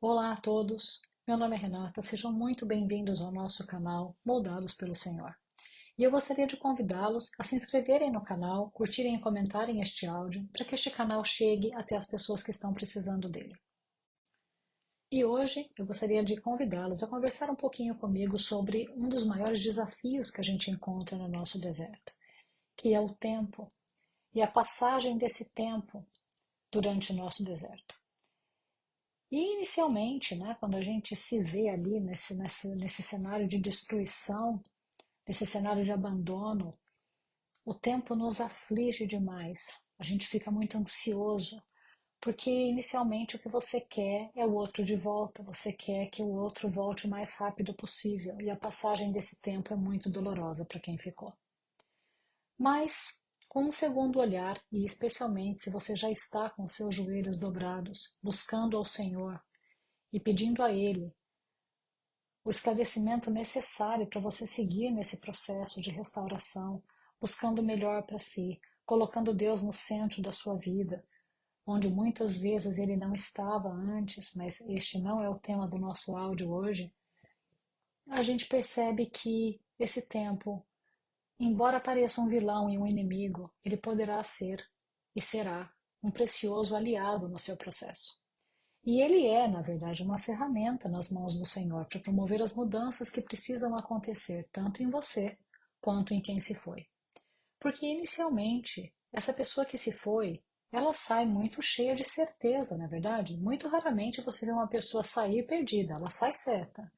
Olá a todos, meu nome é Renata, sejam muito bem-vindos ao nosso canal Moldados pelo Senhor. E eu gostaria de convidá-los a se inscreverem no canal, curtirem e comentarem este áudio, para que este canal chegue até as pessoas que estão precisando dele. E hoje eu gostaria de convidá-los a conversar um pouquinho comigo sobre um dos maiores desafios que a gente encontra no nosso deserto, que é o tempo e a passagem desse tempo durante o nosso deserto. E inicialmente, né, quando a gente se vê ali nesse cenário de destruição, nesse cenário de abandono, o tempo nos aflige demais. A gente fica muito ansioso, porque inicialmente o que você quer é o outro de volta, você quer que o outro volte o mais rápido possível, e a passagem desse tempo é muito dolorosa para quem ficou. Mas, com um segundo olhar, e especialmente se você já está com seus joelhos dobrados, buscando ao Senhor, e pedindo a Ele o esclarecimento necessário para você seguir nesse processo de restauração, buscando o melhor para si, colocando Deus no centro da sua vida, onde muitas vezes Ele não estava antes, mas este não é o tema do nosso áudio hoje, a gente percebe que esse tempo, embora pareça um vilão e um inimigo, ele poderá ser e será um precioso aliado no seu processo. E ele é, na verdade, uma ferramenta nas mãos do Senhor para promover as mudanças que precisam acontecer, tanto em você quanto em quem se foi. Porque inicialmente, essa pessoa que se foi, ela sai muito cheia de certeza, na verdade. Muito raramente você vê uma pessoa sair perdida, ela sai certa.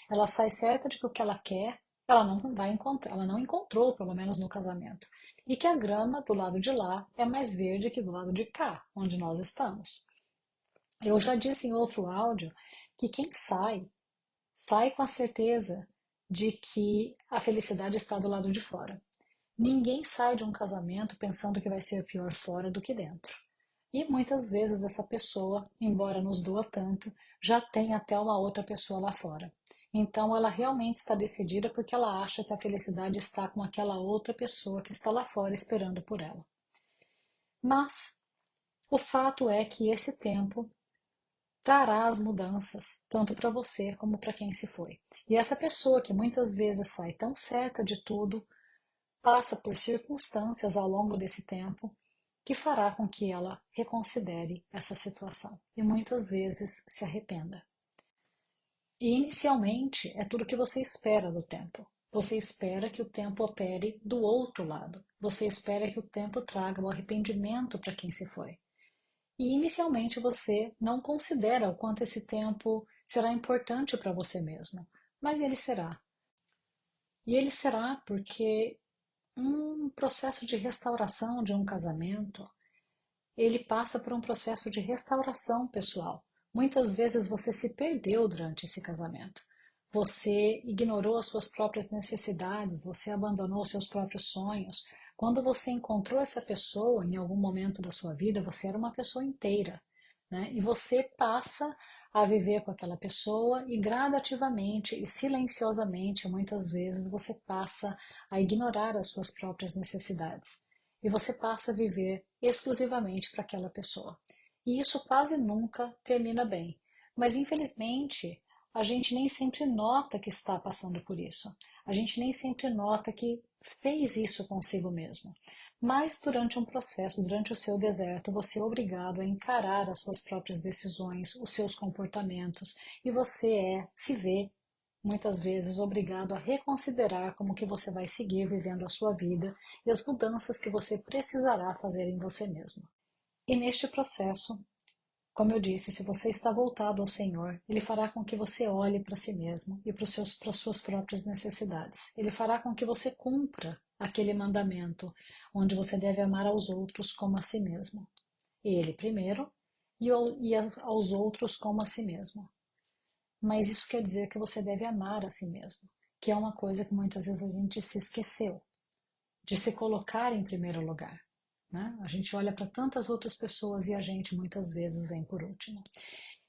Ela sai certa de que o que ela quer, ela não vai encontrar, ela não encontrou, pelo menos no casamento. E que a grama do lado de lá é mais verde que do lado de cá, onde nós estamos. Eu já disse em outro áudio que quem sai, sai com a certeza de que a felicidade está do lado de fora. Ninguém sai de um casamento pensando que vai ser pior fora do que dentro. E muitas vezes essa pessoa, embora nos doa tanto, já tem até uma outra pessoa lá fora. Então ela realmente está decidida porque ela acha que a felicidade está com aquela outra pessoa que está lá fora esperando por ela. Mas o fato é que esse tempo trará as mudanças, tanto para você como para quem se foi. E essa pessoa que muitas vezes sai tão certa de tudo, passa por circunstâncias ao longo desse tempo que fará com que ela reconsidere essa situação e muitas vezes se arrependa. E inicialmente é tudo o que você espera do tempo. Você espera que o tempo opere do outro lado. Você espera que o tempo traga o arrependimento para quem se foi. E inicialmente você não considera o quanto esse tempo será importante para você mesmo, mas ele será. E ele será porque um processo de restauração de um casamento, ele passa por um processo de restauração pessoal. Muitas vezes você se perdeu durante esse casamento. Você ignorou as suas próprias necessidades, você abandonou seus próprios sonhos. Quando você encontrou essa pessoa em algum momento da sua vida, você era uma pessoa inteira, né? E você passa a viver com aquela pessoa e gradativamente e silenciosamente, muitas vezes, você passa a ignorar as suas próprias necessidades. E você passa a viver exclusivamente para aquela pessoa. E isso quase nunca termina bem. Mas, infelizmente, a gente nem sempre nota que está passando por isso. A gente nem sempre nota que fez isso consigo mesmo. Mas durante um processo, durante o seu deserto, você é obrigado a encarar as suas próprias decisões, os seus comportamentos, e você se vê muitas vezes obrigado a reconsiderar como que você vai seguir vivendo a sua vida e as mudanças que você precisará fazer em você mesmo. E neste processo, como eu disse, se você está voltado ao Senhor, Ele fará com que você olhe para si mesmo e para as suas próprias necessidades. Ele fará com que você cumpra aquele mandamento, onde você deve amar aos outros como a si mesmo. Ele primeiro e aos outros como a si mesmo. Mas isso quer dizer que você deve amar a si mesmo, que é uma coisa que muitas vezes a gente se esqueceu, de se colocar em primeiro lugar. Né? A gente olha para tantas outras pessoas e a gente muitas vezes vem por último.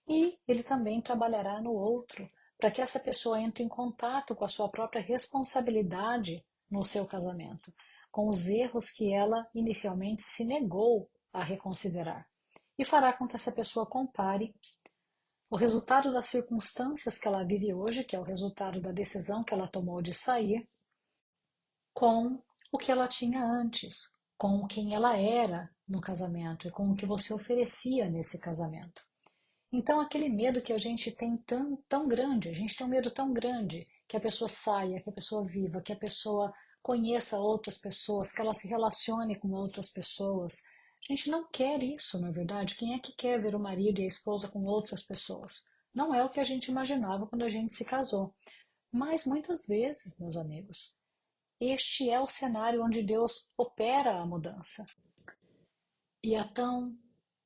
E ele também trabalhará no outro, para que essa pessoa entre em contato com a sua própria responsabilidade no seu casamento, com os erros que ela inicialmente se negou a reconsiderar. E fará com que essa pessoa compare o resultado das circunstâncias que ela vive hoje, que é o resultado da decisão que ela tomou de sair, com o que ela tinha antes, com quem ela era no casamento e com o que você oferecia nesse casamento. Então, aquele medo que a gente tem tão grande, a gente tem um medo tão grande que a pessoa saia, que a pessoa viva, que a pessoa conheça outras pessoas, que ela se relacione com outras pessoas. A gente não quer isso, na verdade. Quem é que quer ver o marido e a esposa com outras pessoas? Não é o que a gente imaginava quando a gente se casou. Mas muitas vezes, meus amigos, este é o cenário onde Deus opera a mudança. E a tão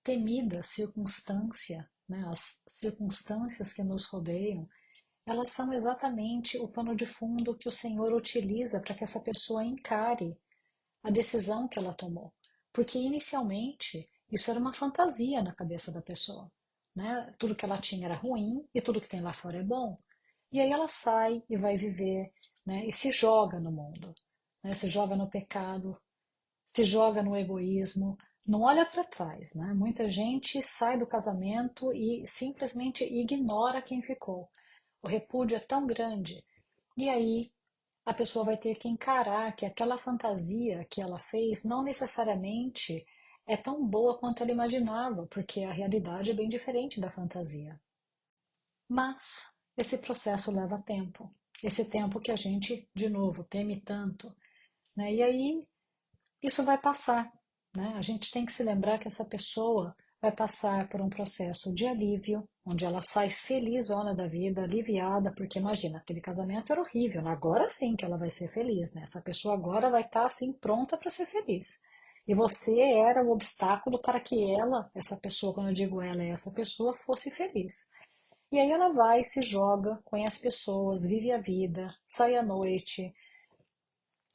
temida circunstância, né, as circunstâncias que nos rodeiam, elas são exatamente o pano de fundo que o Senhor utiliza para que essa pessoa encare a decisão que ela tomou. Porque inicialmente isso era uma fantasia na cabeça da pessoa. Né? Tudo que ela tinha era ruim e tudo que tem lá fora é bom. E aí ela sai e vai viver, né? E se joga no mundo, né? Se joga no pecado, se joga no egoísmo, não olha para trás, né? Muita gente sai do casamento e simplesmente ignora quem ficou. O repúdio é tão grande. E aí a pessoa vai ter que encarar que aquela fantasia que ela fez não necessariamente é tão boa quanto ela imaginava, porque a realidade é bem diferente da fantasia. Mas esse processo leva tempo. Esse tempo que a gente, de novo, teme tanto, né? E aí isso vai passar, né? A gente tem que se lembrar que essa pessoa vai passar por um processo de alívio, onde ela sai felizona da vida, aliviada, porque imagina, aquele casamento era horrível, né? Agora sim que ela vai ser feliz, né? Essa pessoa agora vai estar assim pronta para ser feliz. E você era o obstáculo para que ela, essa pessoa, quando eu digo ela, é essa pessoa, fosse feliz. E aí ela vai, se joga, conhece pessoas, vive a vida, sai à noite,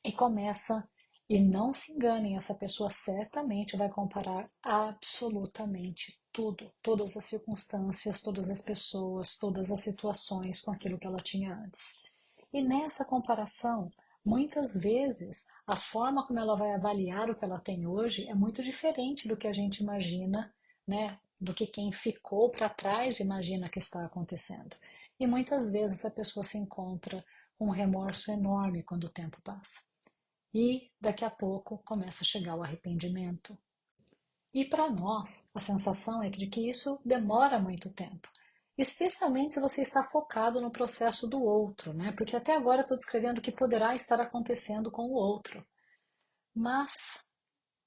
e começa, e não se enganem, essa pessoa certamente vai comparar absolutamente tudo, todas as circunstâncias, todas as pessoas, todas as situações com aquilo que ela tinha antes. E nessa comparação, muitas vezes, a forma como ela vai avaliar o que ela tem hoje é muito diferente do que a gente imagina, né? Do que quem ficou para trás imagina que está acontecendo. E muitas vezes essa pessoa se encontra com um remorso enorme quando o tempo passa. E daqui a pouco começa a chegar o arrependimento. E para nós, a sensação é de que isso demora muito tempo. Especialmente se você está focado no processo do outro, né? Porque até agora eu estou descrevendo o que poderá estar acontecendo com o outro. Mas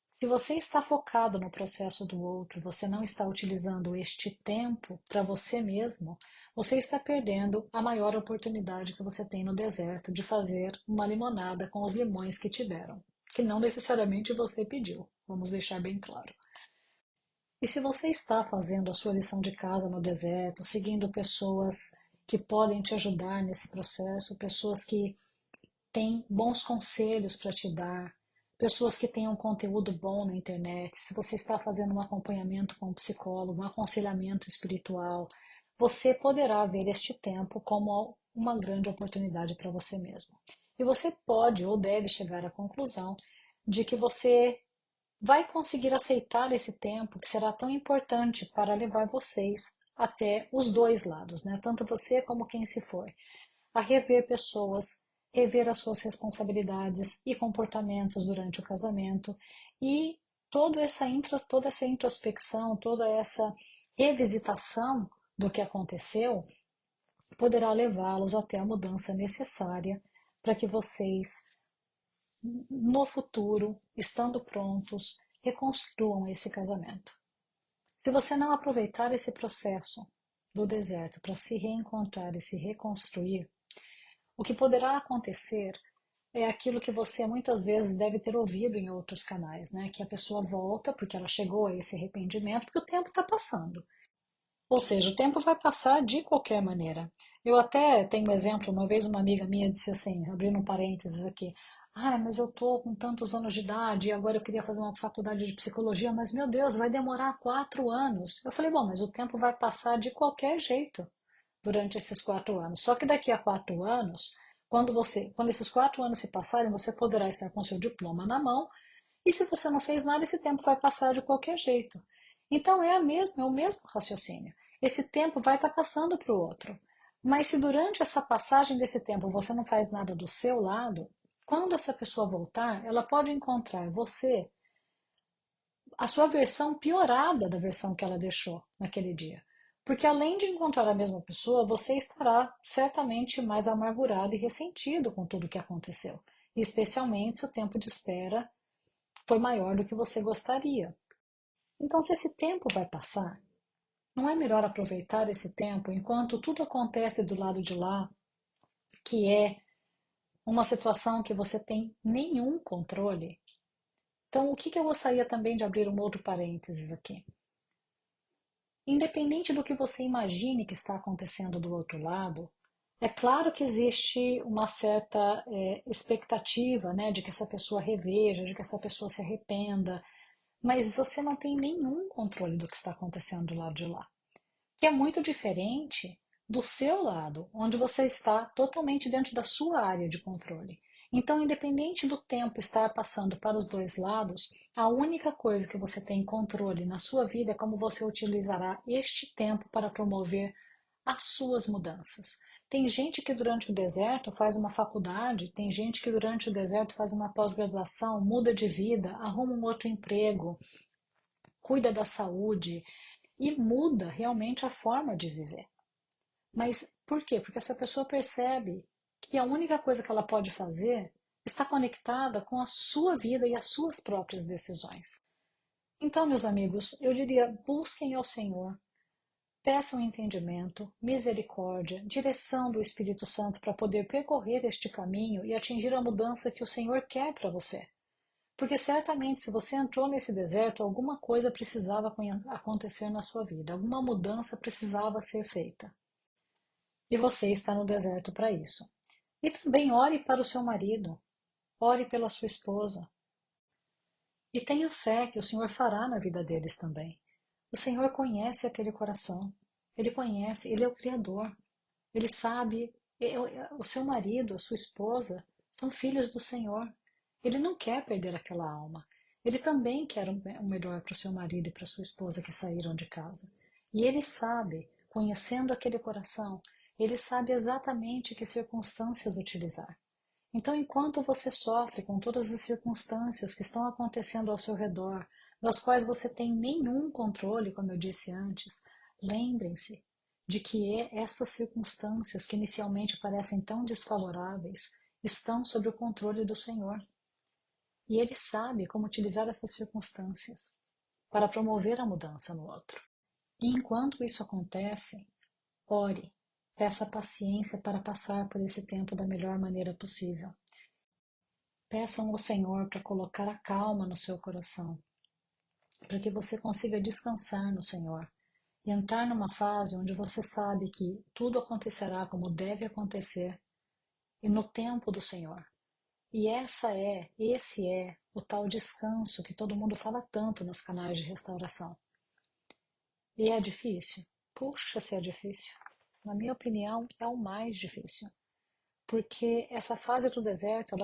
se você está focado no processo do outro, você não está utilizando este tempo para você mesmo, você está perdendo a maior oportunidade que você tem no deserto de fazer uma limonada com os limões que te deram, que não necessariamente você pediu, vamos deixar bem claro. E se você está fazendo a sua lição de casa no deserto, seguindo pessoas que podem te ajudar nesse processo, pessoas que tem bons conselhos para te dar, pessoas que tenham conteúdo bom na internet. Se você está fazendo um acompanhamento com um psicólogo, um aconselhamento espiritual, você poderá ver este tempo como uma grande oportunidade para você mesmo. E você pode ou deve chegar à conclusão de que você vai conseguir aceitar esse tempo que será tão importante para levar vocês até os dois lados, né? Tanto você como quem se for, a rever pessoas, rever as suas responsabilidades e comportamentos durante o casamento e toda essa introspecção, toda essa revisitação do que aconteceu poderá levá-los até a mudança necessária para que vocês, no futuro, estando prontos, reconstruam esse casamento. Se você não aproveitar esse processo do deserto para se reencontrar e se reconstruir, o que poderá acontecer é aquilo que você muitas vezes deve ter ouvido em outros canais, né? Que a pessoa volta porque ela chegou a esse arrependimento, porque o tempo está passando. Ou seja, o tempo vai passar de qualquer maneira. Eu até tenho um exemplo, uma vez uma amiga minha disse assim, abrindo um parênteses aqui, ah, mas eu tô com tantos anos de idade e agora eu queria fazer uma faculdade de psicologia, mas meu Deus, vai demorar 4 anos. Eu falei, bom, mas o tempo vai passar de qualquer jeito durante esses 4 anos. Só que daqui a 4 anos, quando esses 4 anos se passarem, você poderá estar com seu diploma na mão. E se você não fez nada, esse tempo vai passar de qualquer jeito. Então é o mesmo raciocínio. esse tempo vai estar passando para o outro. Mas se durante essa passagem desse tempo você não faz nada do seu lado, quando essa pessoa voltar, ela pode encontrar você, a sua versão piorada da versão que ela deixou naquele dia. Porque além de encontrar a mesma pessoa, você estará certamente mais amargurado e ressentido com tudo o que aconteceu. Especialmente se o tempo de espera foi maior do que você gostaria. Então, se esse tempo vai passar, não é melhor aproveitar esse tempo enquanto tudo acontece do lado de lá, que é uma situação que você tem nenhum controle? Então, o que eu gostaria também de abrir um outro parênteses aqui? Independente do que você imagine que está acontecendo do outro lado, é claro que existe uma certa expectativa, né, de que essa pessoa reveja, de que essa pessoa se arrependa, mas você não tem nenhum controle do que está acontecendo do lado de lá, que é muito diferente do seu lado, onde você está totalmente dentro da sua área de controle. Então, independente do tempo estar passando para os dois lados, a única coisa que você tem controle na sua vida é como você utilizará este tempo para promover as suas mudanças. Tem gente que durante o deserto faz uma faculdade, tem gente que durante o deserto faz uma pós-graduação, muda de vida, arruma um outro emprego, cuida da saúde e muda realmente a forma de viver. Mas por quê? Porque essa pessoa percebe que a única coisa que ela pode fazer está conectada com a sua vida e as suas próprias decisões. Então, meus amigos, eu diria: busquem ao Senhor, peçam entendimento, misericórdia, direção do Espírito Santo para poder percorrer este caminho e atingir a mudança que o Senhor quer para você. Porque certamente, se você entrou nesse deserto, alguma coisa precisava acontecer na sua vida, alguma mudança precisava ser feita. E você está no deserto para isso. E também ore para o seu marido, ore pela sua esposa. E tenha fé que o Senhor fará na vida deles também. O Senhor conhece aquele coração. Ele conhece, ele é o Criador. Ele sabe, o seu marido, a sua esposa, são filhos do Senhor. Ele não quer perder aquela alma. Ele também quer o melhor para o seu marido e para a sua esposa que saíram de casa. E ele sabe, conhecendo aquele coração, ele sabe exatamente que circunstâncias utilizar. Então, enquanto você sofre com todas as circunstâncias que estão acontecendo ao seu redor, das quais você tem nenhum controle, como eu disse antes, lembrem-se de que essas circunstâncias que inicialmente parecem tão desfavoráveis estão sob o controle do Senhor. E Ele sabe como utilizar essas circunstâncias para promover a mudança no outro. E enquanto isso acontece, ore, peça paciência para passar por esse tempo da melhor maneira possível. Peçam ao Senhor para colocar a calma no seu coração, para que você consiga descansar no Senhor e entrar numa fase onde você sabe que tudo acontecerá como deve acontecer e no tempo do Senhor. E esse é o tal descanso que todo mundo fala tanto nos canais de restauração. E é difícil? Puxa, se é difícil. Na minha opinião, é o mais difícil. Porque essa fase do deserto,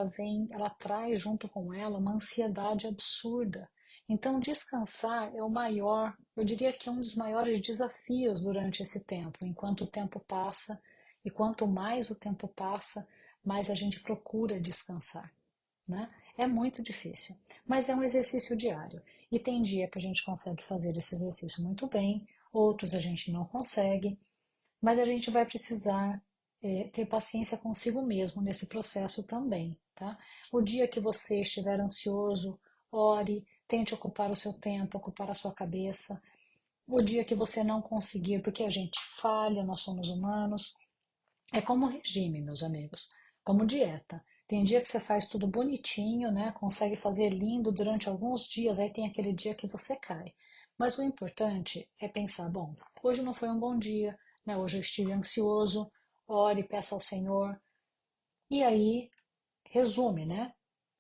ela traz junto com ela uma ansiedade absurda. Então, descansar é o maior, eu diria que é um dos maiores desafios durante esse tempo, enquanto o tempo passa, e quanto mais o tempo passa, mais a gente procura descansar, né? É muito difícil, mas é um exercício diário. E tem dia que a gente consegue fazer esse exercício muito bem, outros a gente não consegue, mas a gente vai precisar ter paciência consigo mesmo nesse processo também, tá? O dia que você estiver ansioso, ore, tente ocupar o seu tempo, ocupar a sua cabeça. O dia que você não conseguir, porque a gente falha, nós somos humanos, é como regime, meus amigos, como dieta. Tem dia que você faz tudo bonitinho, né? Consegue fazer lindo durante alguns dias, aí tem aquele dia que você cai. Mas o importante é pensar, bom, hoje não foi um bom dia, né? Hoje eu estive ansioso, ore, peça ao Senhor. E aí, resume, né?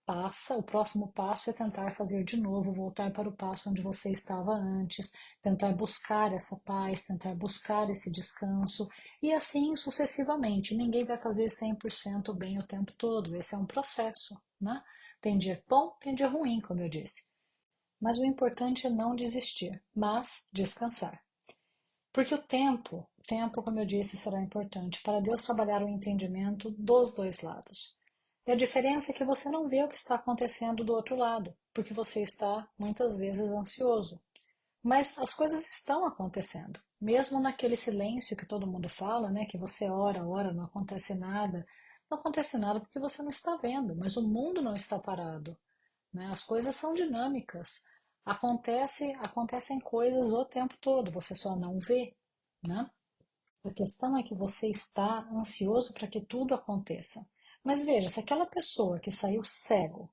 Passa, o próximo passo é tentar fazer de novo, voltar para o passo onde você estava antes, tentar buscar essa paz, tentar buscar esse descanso, e assim sucessivamente. Ninguém vai fazer 100% bem o tempo todo, esse é um processo, né? Tem dia bom, tem dia ruim, como eu disse. Mas o importante é não desistir, mas descansar. Porque o tempo, como eu disse, será importante para Deus trabalhar o entendimento dos dois lados. E a diferença é que você não vê o que está acontecendo do outro lado, porque você está muitas vezes ansioso. Mas as coisas estão acontecendo. Mesmo naquele silêncio que todo mundo fala, né, que você ora, ora, não acontece nada. Não acontece nada porque você não está vendo, mas o mundo não está parado, né? As coisas são dinâmicas. Acontecem coisas o tempo todo, você só não vê, né? A questão é que você está ansioso para que tudo aconteça. Mas veja, se aquela pessoa que saiu cego,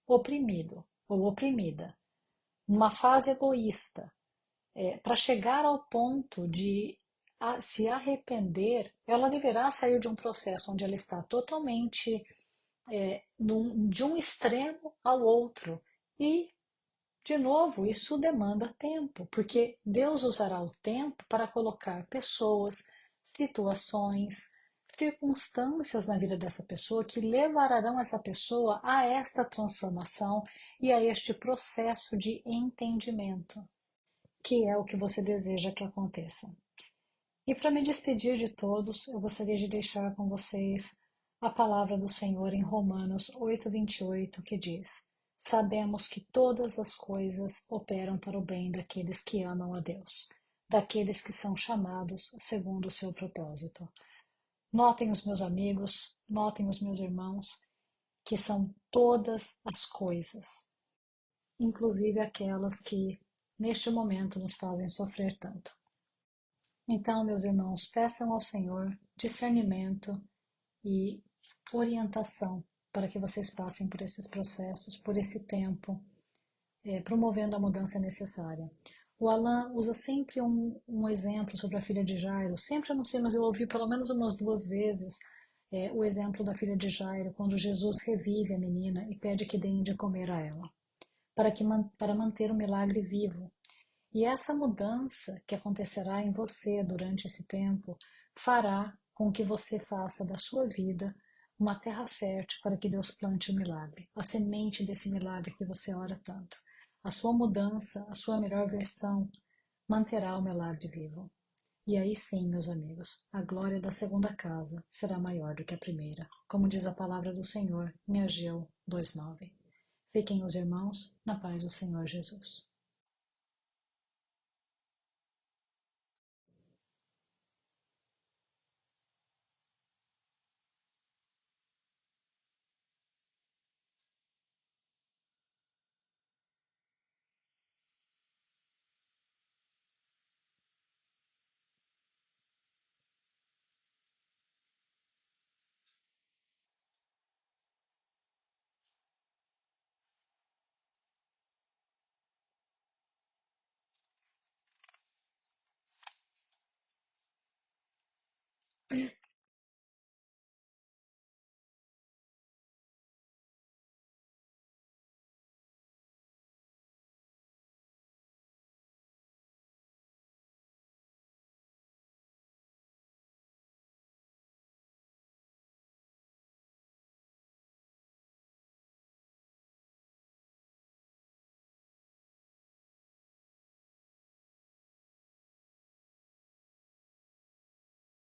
oprimido ou oprimida, numa fase egoísta, para chegar ao ponto de se arrepender, ela deverá sair de um processo onde ela está totalmente de um extremo ao outro. E, de novo, isso demanda tempo, porque Deus usará o tempo para colocar pessoas, situações, circunstâncias na vida dessa pessoa que levarão essa pessoa a esta transformação e a este processo de entendimento, que é o que você deseja que aconteça. E para me despedir de todos, eu gostaria de deixar com vocês a palavra do Senhor em Romanos 8:28, que diz: Sabemos que todas as coisas operam para o bem daqueles que amam a Deus, daqueles que são chamados segundo o seu propósito. Notem os meus amigos, notem os meus irmãos, que são todas as coisas, inclusive aquelas que neste momento nos fazem sofrer tanto. Então, meus irmãos, peçam ao Senhor discernimento e orientação para que vocês passem por esses processos, por esse tempo, promovendo a mudança necessária. O Alain usa sempre um exemplo sobre a filha de Jairo, sempre eu não sei, mas eu ouvi pelo menos umas 2 vezes o exemplo da filha de Jairo, quando Jesus revive a menina e pede que deem de comer a ela, para manter o milagre vivo. E essa mudança que acontecerá em você durante esse tempo fará com que você faça da sua vida uma terra fértil para que Deus plante o milagre, a semente desse milagre que você ora tanto. A sua mudança, a sua melhor versão, manterá o milagre vivo. E aí sim, meus amigos, a glória da segunda casa será maior do que a primeira, como diz a palavra do Senhor em Ageu 2:9. Fiquem os irmãos na paz do Senhor Jesus.